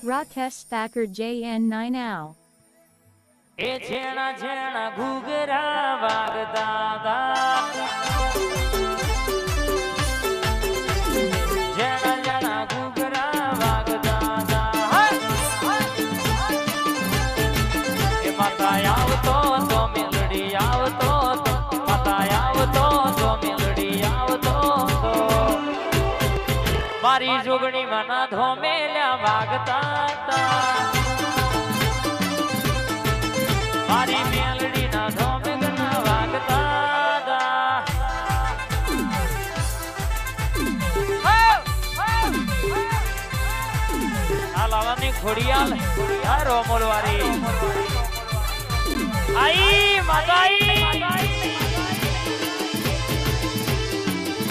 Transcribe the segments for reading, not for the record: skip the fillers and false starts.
Rakesh Thakur JN9 Ow. એ છેણા છેણા ઘૂઘરા વાગતા હતા, છેણા છેણા ઘૂઘરા વાગતા હતા. એ માતા આવતો તો મેલડી આવતો તો, માતા આવતો તો મેલડી આવતો તો, મારી જોગણી મના ધોમેલ્યા વાગતા હતા. મારી મેલડી ના ધોમે ગના વાગતા હતા. આ લાવાની ખોડિયાલ આ રોમોલવારી આઈ માતાઈ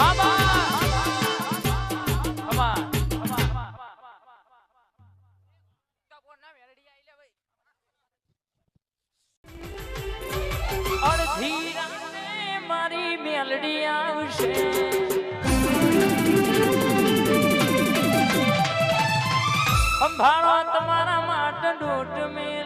આબા આબા અડધી રાતે મારી મેલડી આવશે. સંભાળો તમારા માટે ડોટ મેં